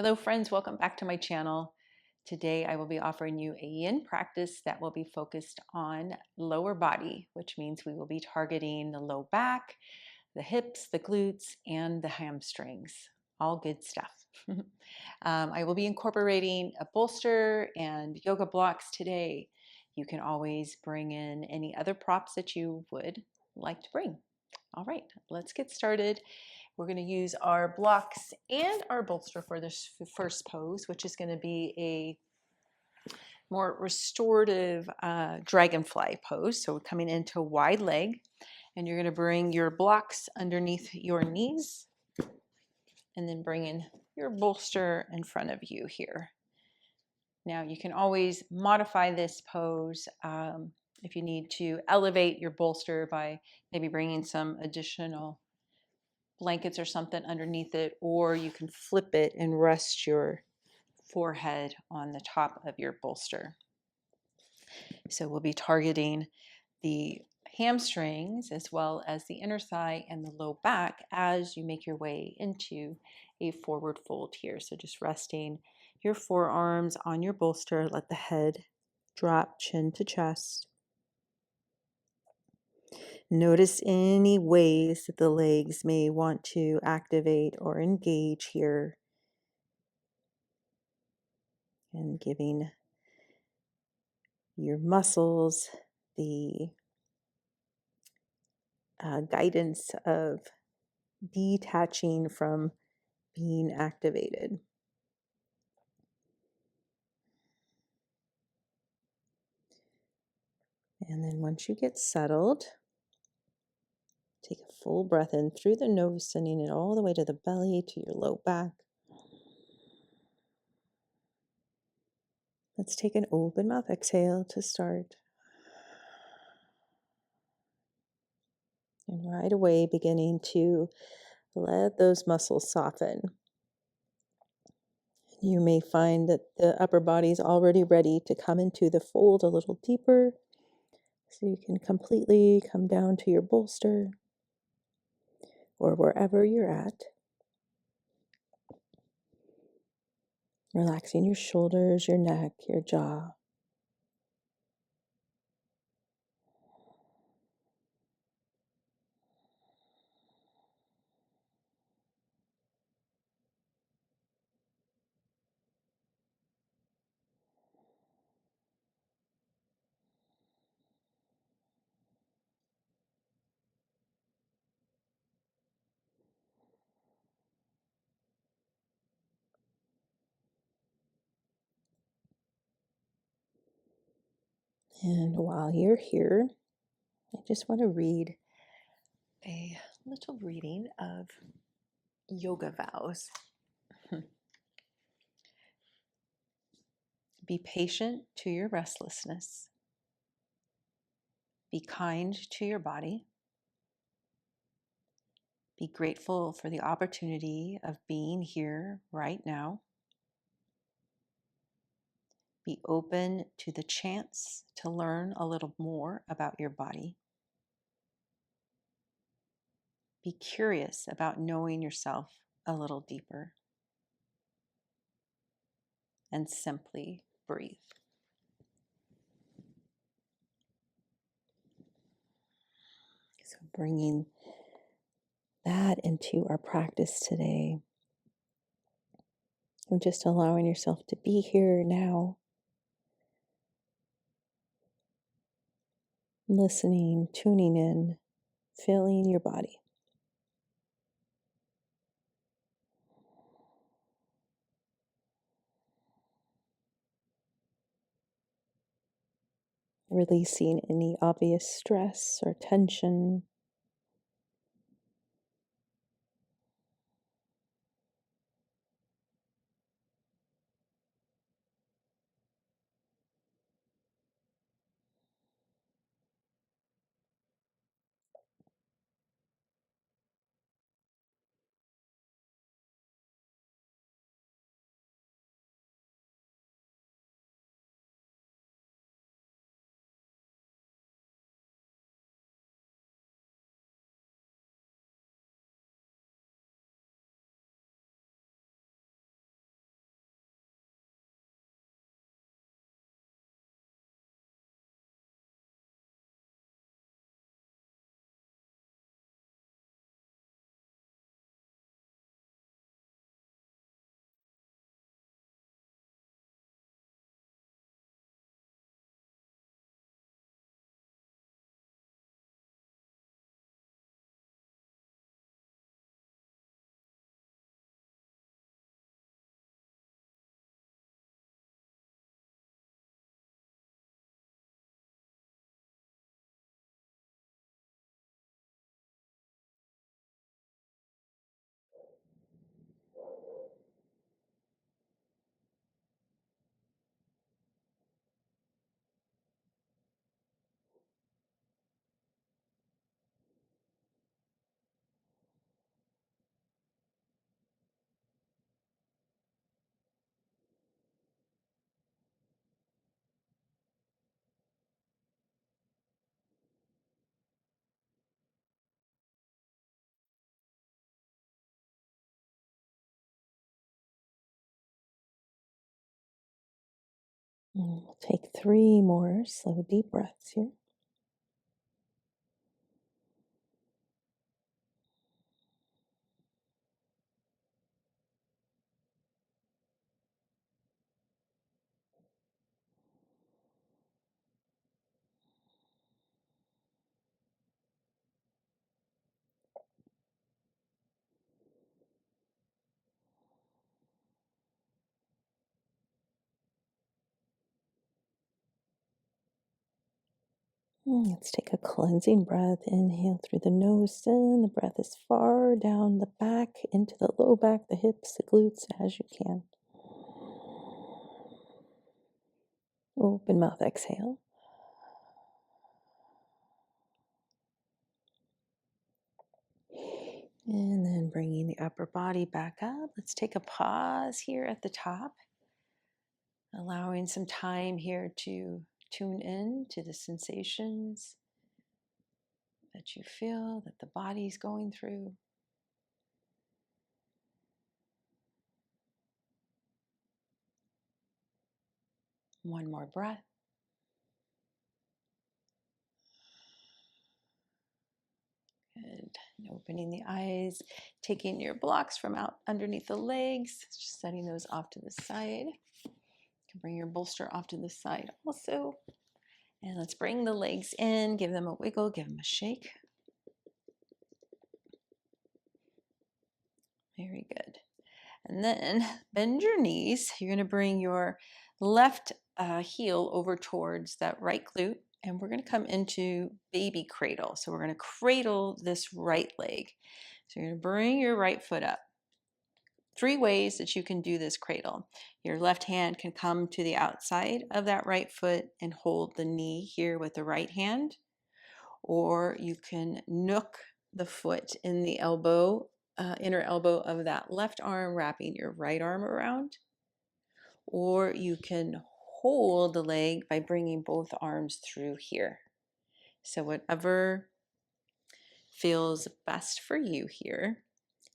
Hello friends, welcome back to my channel. Today I will be offering you a yin practice that will be focused on lower body, which means we will be targeting the low back, the hips, the glutes, and the hamstrings. All good stuff. I will be incorporating a bolster and yoga blocks today. You can always bring in any other props that you would like to bring. All right, let's get started. We're going to use our blocks and our bolster for this first pose, which is going to be a more restorative dragonfly pose. So we're coming into wide leg, and you're going to bring your blocks underneath your knees and then bring in your bolster in front of you here. Now you can always modify this pose if you need to elevate your bolster by maybe bringing some additional blankets or something underneath it, or you can flip it and rest your forehead on the top of your bolster. So we'll be targeting the hamstrings as well as the inner thigh and the low back as you make your way into a forward fold here. So just resting your forearms on your bolster, let the head drop chin to chest. Notice any ways that the legs may want to activate or engage here, and giving your muscles the guidance of detaching from being activated. And then once you get settled, take a full breath in through the nose, sending it all the way to the belly, to your low back. Let's take an open mouth exhale to start. And right away, beginning to let those muscles soften. You may find that the upper body is already ready to come into the fold a little deeper. So you can completely come down to your bolster or wherever you're at. Relaxing your shoulders, your neck, your jaw. And while you're here, I just want to read a little reading of yoga vows. Be patient to your restlessness. Be kind to your body. Be grateful for the opportunity of being here right now. Be open to the chance to learn a little more about your body. Be curious about knowing yourself a little deeper. And simply breathe. So bringing that into our practice today. And just allowing yourself to be here now. Listening, tuning in, feeling your body. Releasing any obvious stress or tension. And we'll take 3 more slow, deep breaths here. Let's take a cleansing breath. Inhale through the nose. Send the breath as far down the back, into the low back, the hips, the glutes as you can. Open mouth, exhale. And then bringing the upper body back up. Let's take a pause here at the top, allowing some time here to tune in to the sensations that you feel that the body's going through. One more breath. Good. And opening the eyes, taking your blocks from out underneath the legs, just setting those off to the side. You can bring your bolster off to the side also. And let's bring the legs in, give them a wiggle, give them a shake. Very good. And then bend your knees. You're going to bring your left heel over towards that right glute. And we're going to come into baby cradle. So we're going to cradle this right leg. So you're going to bring your right foot up. 3 ways that you can do this cradle. Your left hand can come to the outside of that right foot and hold the knee here with the right hand. Or you can nook the foot in the elbow, inner elbow of that left arm, wrapping your right arm around. Or you can hold the leg by bringing both arms through here. So whatever feels best for you here.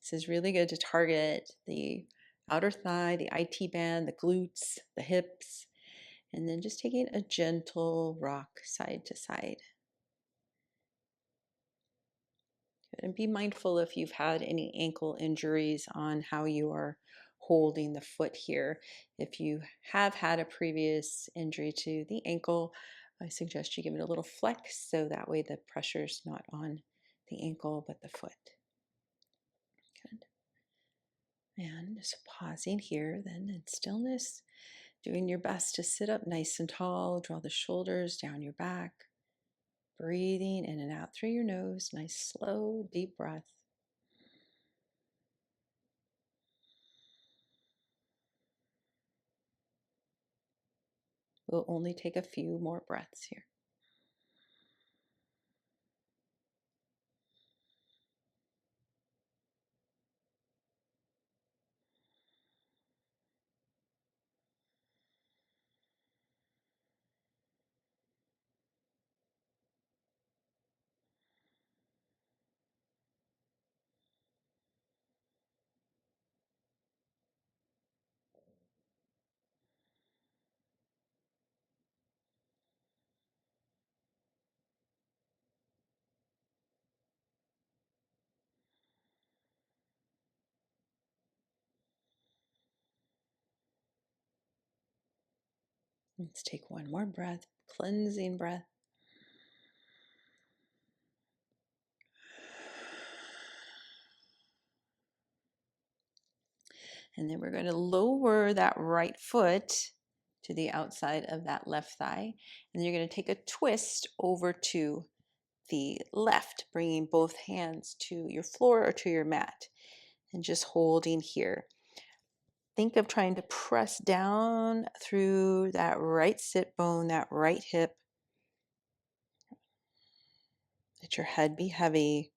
This is really good to target the outer thigh, the IT band, the glutes, the hips, and then just taking a gentle rock side to side. And be mindful if you've had any ankle injuries on how you are holding the foot here. If you have had a previous injury to the ankle, I suggest you give it a little flex so that way the pressure's not on the ankle but the foot. Good. And just pausing here then in stillness, doing your best to sit up nice and tall, draw the shoulders down your back, breathing in and out through your nose, nice slow deep breath. We'll only take a few more breaths here. Let's take one more breath, cleansing breath. And then we're going to lower that right foot to the outside of that left thigh. And then you're going to take a twist over to the left, bringing both hands to your floor or to your mat and just holding here. Think of trying to press down through that right sit bone, that right hip. Let your head be heavy.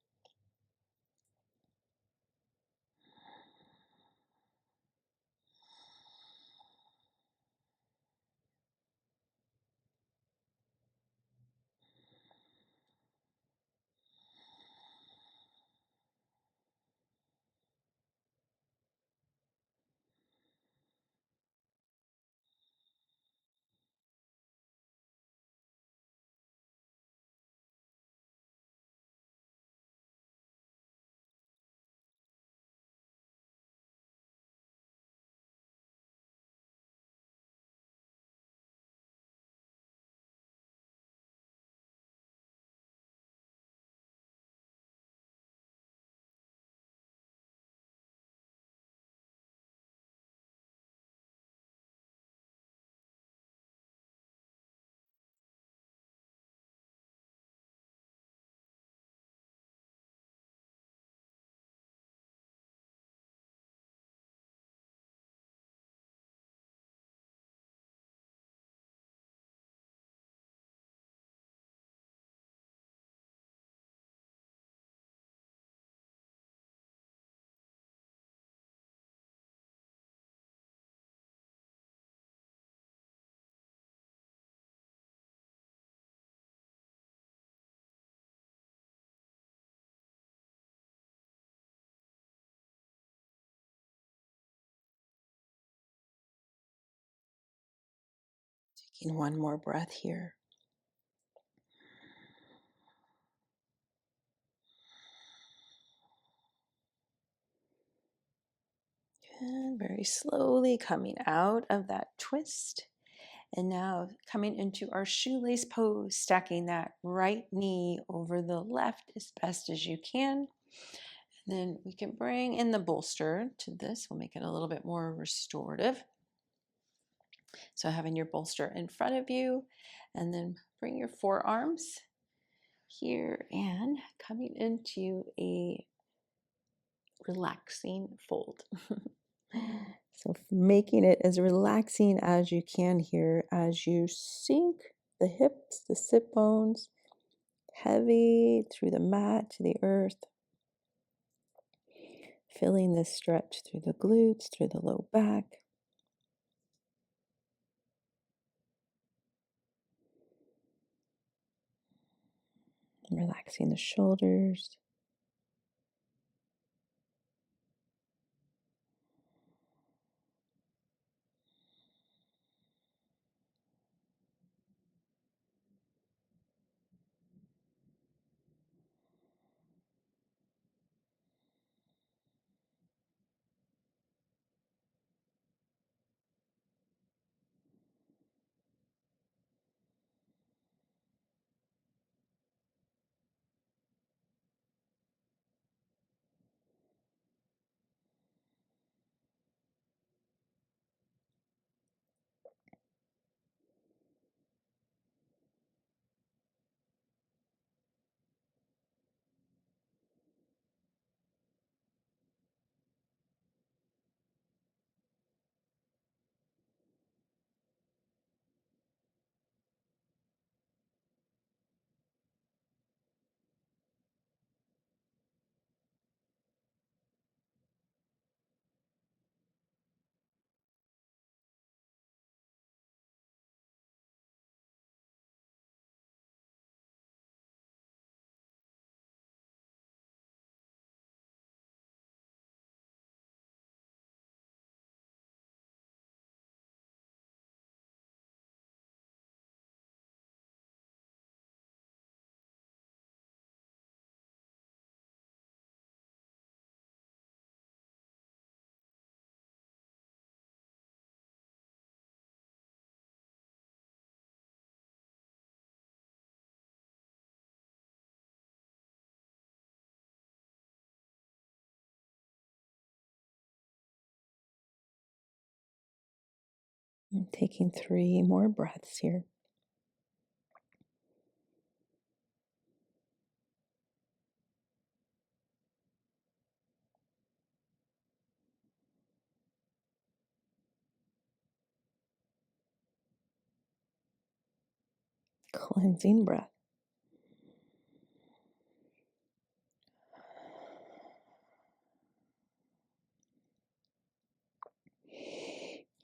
Taking one more breath here. And very slowly coming out of that twist. And now coming into our shoelace pose, stacking that right knee over the left as best as you can. And then we can bring in the bolster to this. We'll make it a little bit more restorative. So having your bolster in front of you, and then bring your forearms here and coming into a relaxing fold. So making it as relaxing as you can here as you sink the hips, the sit bones, heavy through the mat to the earth. Feeling this stretch through the glutes, through the low back. Relaxing the shoulders. And taking 3 more breaths here. Cleansing breath.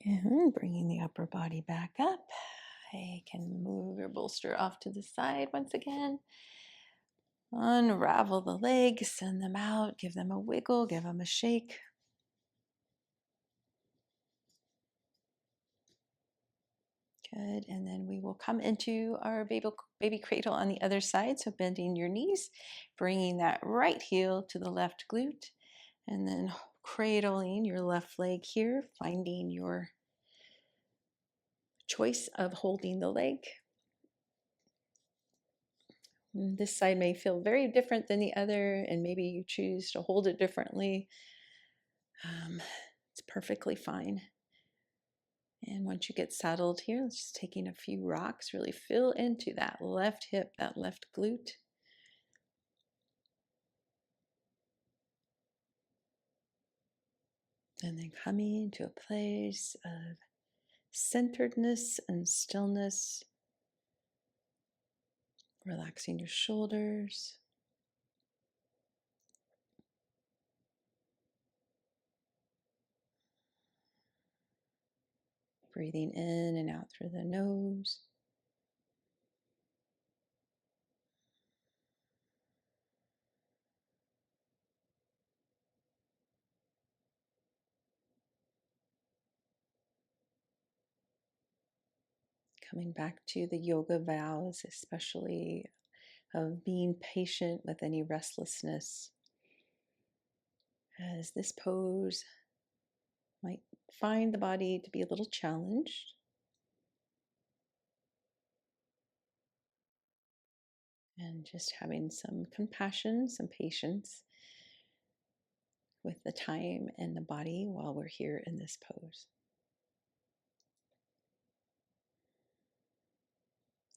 And bringing the upper body back up. You can move your bolster off to the side once again. Unravel the legs, send them out, give them a wiggle, give them a shake. Good, and then we will come into our baby cradle on the other side. So bending your knees, bringing that right heel to the left glute, and then cradling your left leg here, finding your choice of holding the leg. This side may feel very different than the other, and maybe you choose to hold it differently. It's perfectly fine. And once you get settled here, just taking a few rocks, really fill into that left hip, that left glute. And then coming to a place of centeredness and stillness, relaxing your shoulders. Breathing in and out through the nose. Coming back to the yoga vows, especially of being patient with any restlessness, as this pose might find the body to be a little challenged. And just having some compassion, some patience with the time and the body while we're here in this pose.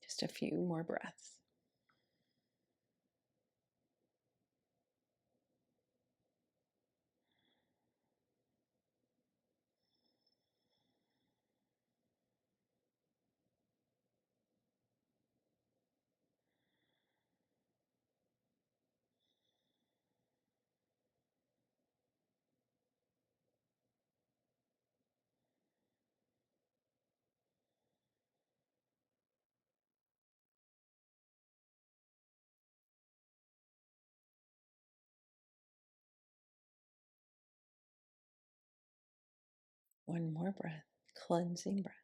Just a few more breaths. One more breath, cleansing breath.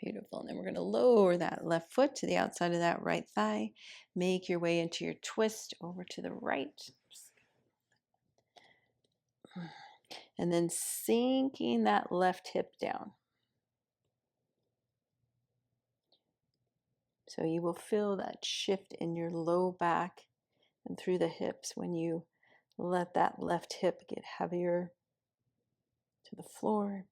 Beautiful. And then we're going to lower that left foot to the outside of that right thigh. Make your way into your twist over to the right. And then sinking that left hip down. So you will feel that shift in your low back and through the hips when you let that left hip get heavier to the floor.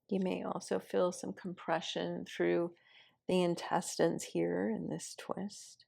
You may also feel some compression through the intestines here in this twist.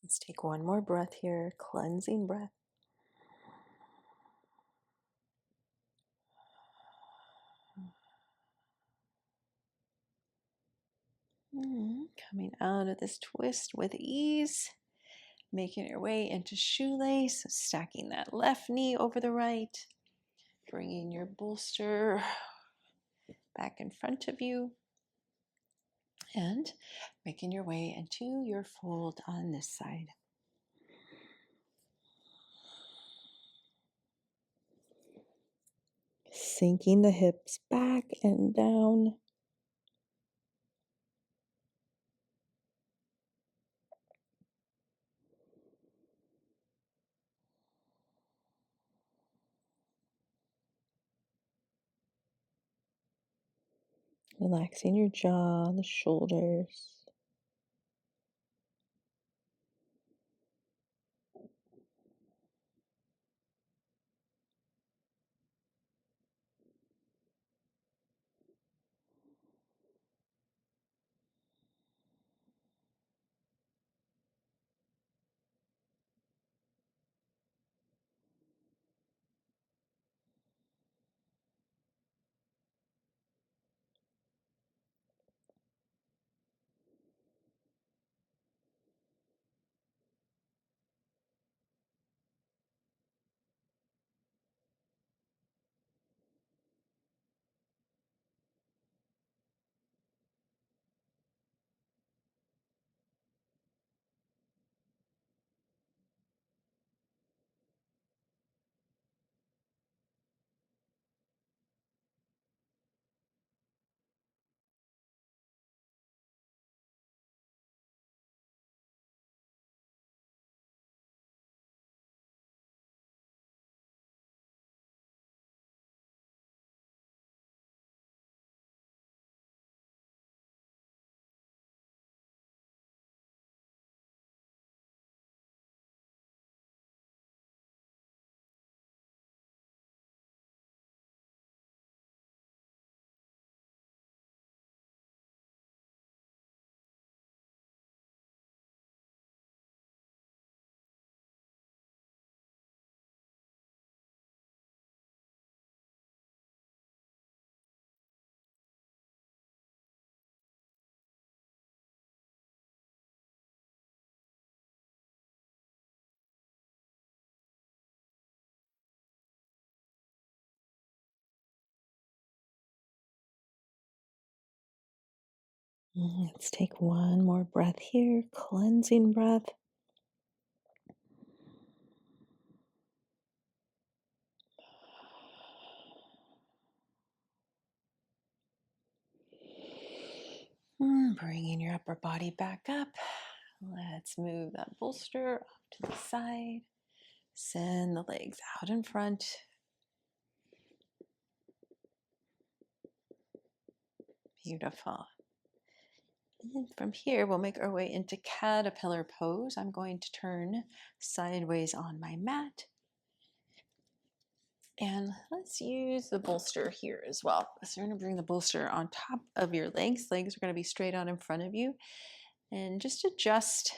Let's take one more breath here, cleansing breath. Coming out of this twist with ease, making your way into shoelace, stacking that left knee over the right, bringing your bolster back in front of you, and making your way into your fold on this side. Sinking the hips back and down. Relaxing your jaw, the shoulders. Let's take one more breath here, cleansing breath. Bringing your upper body back up. Let's move that bolster off to the side. Send the legs out in front. Beautiful. And from here, we'll make our way into caterpillar pose. I'm going to turn sideways on my mat. And let's use the bolster here as well. So you're going to bring the bolster on top of your legs. Legs are going to be straight out in front of you. And just adjust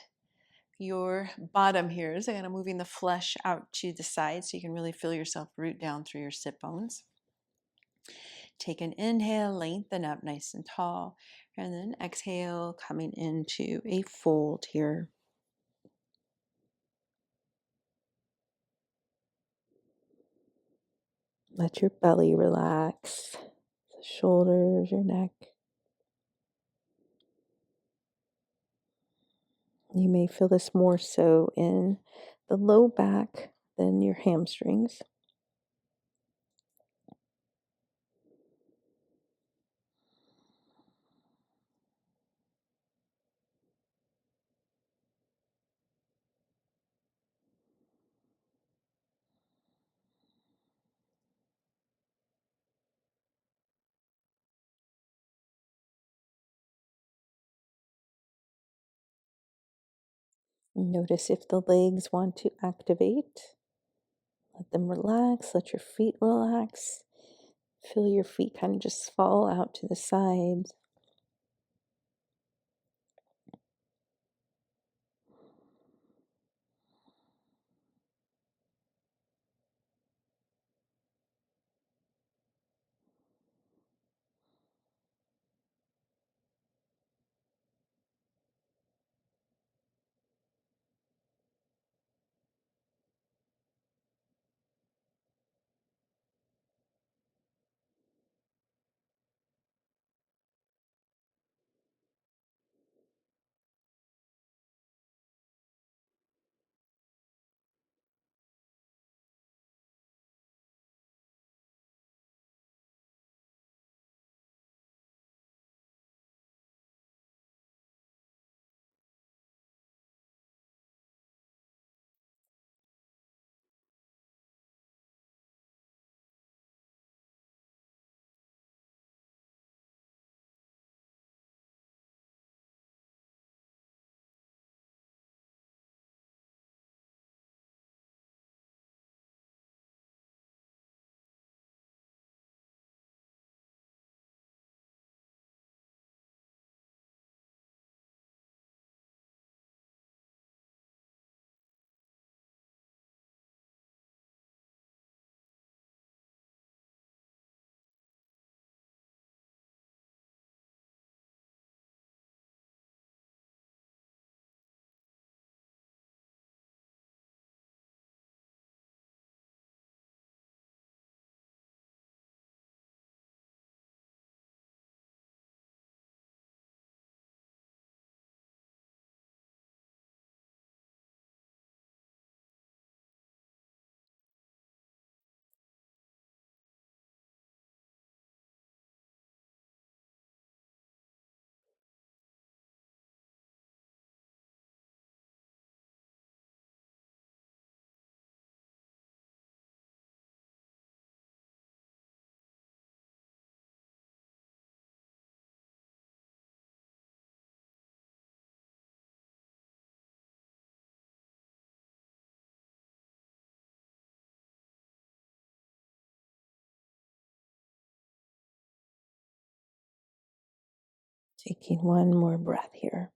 your bottom here. So kind of moving the flesh out to the side so you can really feel yourself root down through your sit bones. Take an inhale, lengthen up nice and tall, and then exhale, coming into a fold here. Let your belly relax, the shoulders, your neck. You may feel this more so in the low back than your hamstrings. Notice if the legs want to activate. Let them relax. Let your feet relax. Feel your feet kind of just fall out to the sides. Taking one more breath here.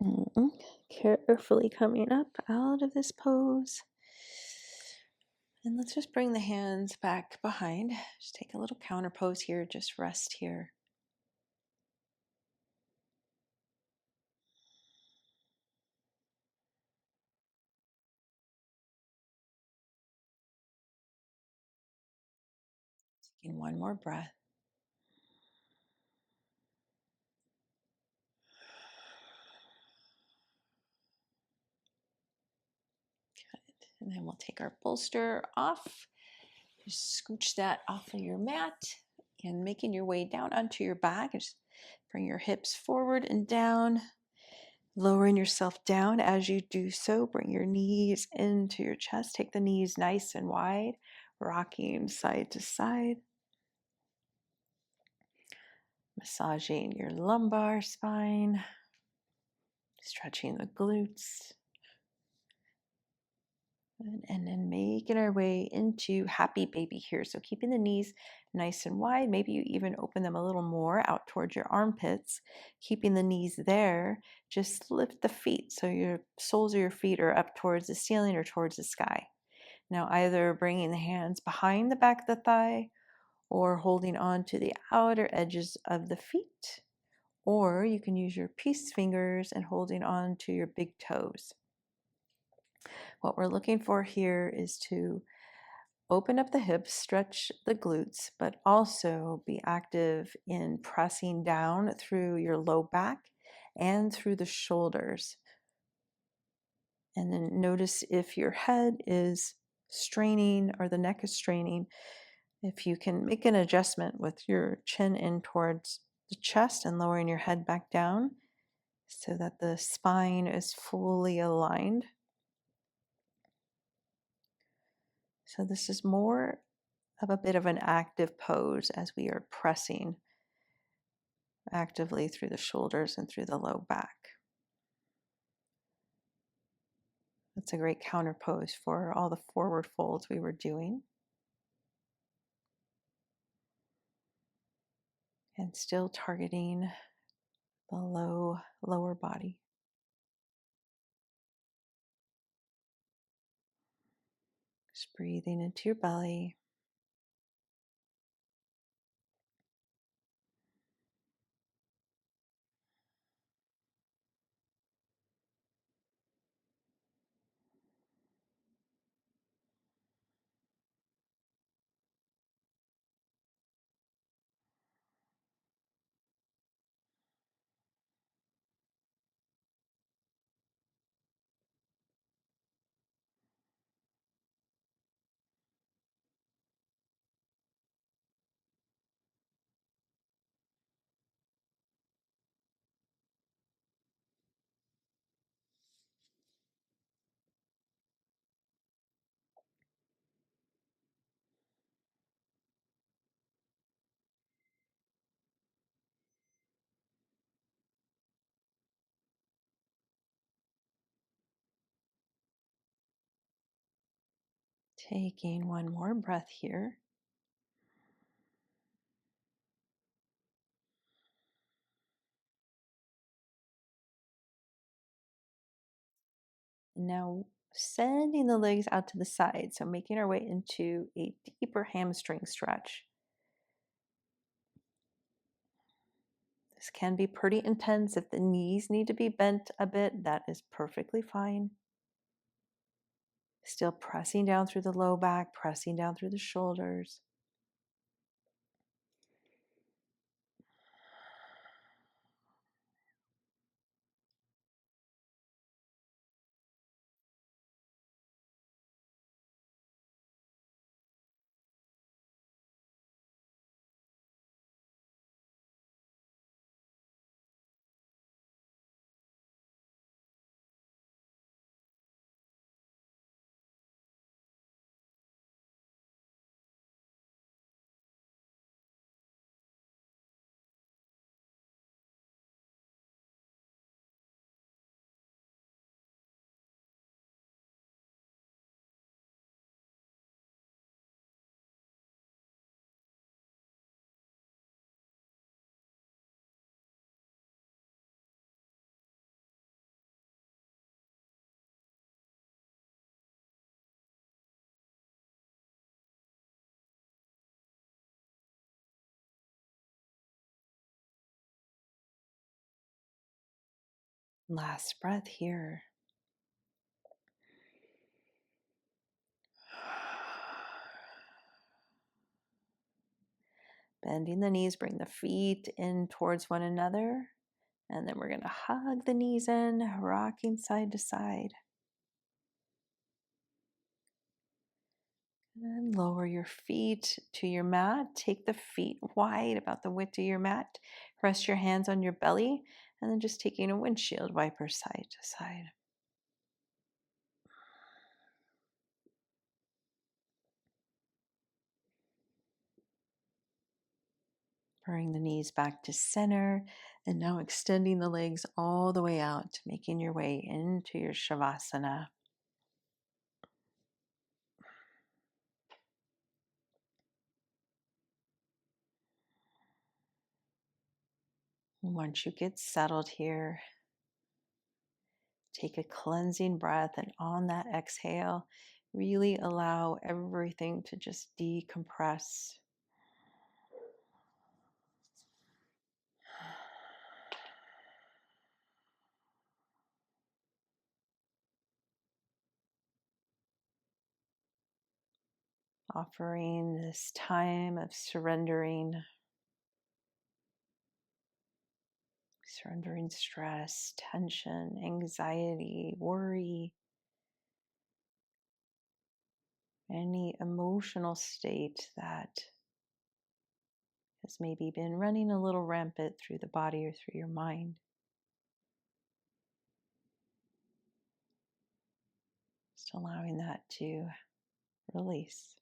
Mm-mm. Carefully coming up out of this pose. And let's just bring the hands back behind. Just take a little counter pose here. Just rest here. Taking one more breath. Good. And then we'll take our bolster off. Just scooch that off of your mat and making your way down onto your back. Just bring your hips forward and down, lowering yourself down as you do so. Bring your knees into your chest. Take the knees nice and wide, rocking side to side. Massaging your lumbar spine, stretching the glutes. And then making our way into happy baby here. So keeping the knees nice and wide. Maybe you even open them a little more out towards your armpits. Keeping the knees there. Just lift the feet so your soles of your feet are up towards the ceiling or towards the sky. Now either bringing the hands behind the back of the thigh or holding on to the outer edges of the feet. Or you can use your peace fingers and holding on to your big toes. What we're looking for here is to open up the hips, stretch the glutes, but also be active in pressing down through your low back and through the shoulders. And then notice if your head is straining or the neck is straining, if you can make an adjustment with your chin in towards the chest and lowering your head back down so that the spine is fully aligned. So this is more of a bit of an active pose as we are pressing actively through the shoulders and through the low back. That's a great counter pose for all the forward folds we were doing. And still targeting the lower body. Just breathing into your belly. Taking one more breath here. Now sending the legs out to the side. So making our way into a deeper hamstring stretch. This can be pretty intense. If the knees need to be bent a bit, that is perfectly fine. Still pressing down through the low back, pressing down through the shoulders. Last breath here. Bending the knees, bring the feet in towards one another. And then we're going to hug the knees in, rocking side to side. And lower your feet to your mat. Take the feet wide, about the width of your mat. Rest your hands on your belly. And then just taking a windshield wiper side to side. Bring the knees back to center. And now extending the legs all the way out, making your way into your Shavasana. And once you get settled here, take a cleansing breath, and on that exhale, really allow everything to just decompress. Offering this time of surrendering stress, tension, anxiety, worry, any emotional state that has maybe been running a little rampant through the body or through your mind. Just allowing that to release.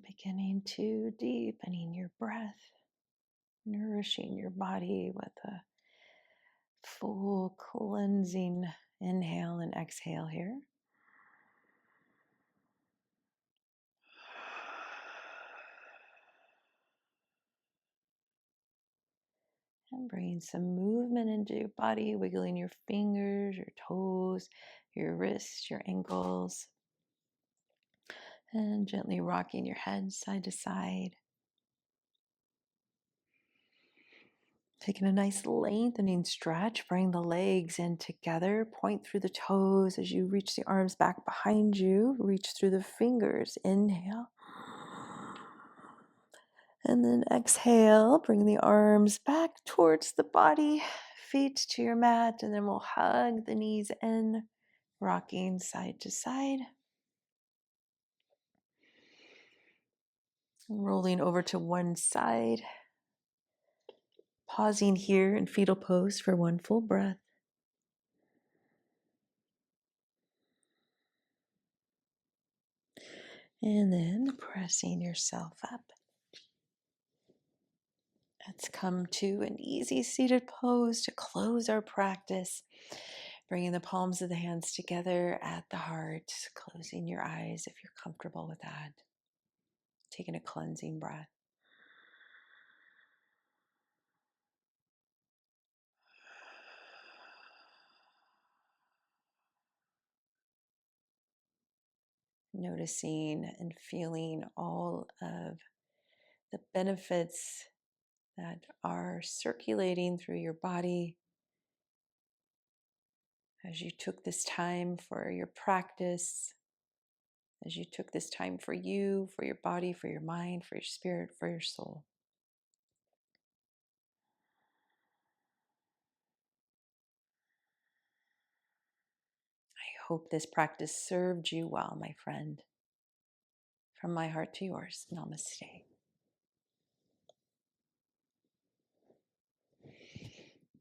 Beginning to deepening your breath, nourishing your body with a full cleansing inhale and exhale here. And bringing some movement into your body, wiggling your fingers, your toes, your wrists, your ankles, and gently rocking your head side to side. Taking a nice lengthening stretch, bring the legs in together, point through the toes as you reach the arms back behind you, reach through the fingers, inhale. And then exhale, bring the arms back towards the body, feet to your mat, and then we'll hug the knees in, rocking side to side. Rolling over to one side. Pausing here in fetal pose for one full breath. And then pressing yourself up. Let's come to an easy seated pose to close our practice. Bringing the palms of the hands together at the heart, closing your eyes if you're comfortable with that. Taking a cleansing breath. Noticing and feeling all of the benefits that are circulating through your body as you took this time for your practice, as you took this time for you, for your body, for your mind, for your spirit, for your soul. I hope this practice served you well, my friend. From my heart to yours, namaste.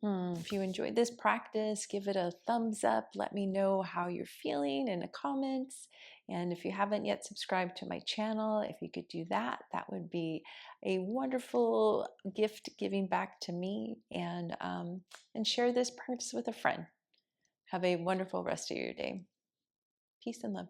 If you enjoyed this practice, give it a thumbs up. Let me know how you're feeling in the comments. And if you haven't yet subscribed to my channel, if you could do that, that would be a wonderful gift giving back to me. And share this practice with a friend. Have a wonderful rest of your day. Peace and love.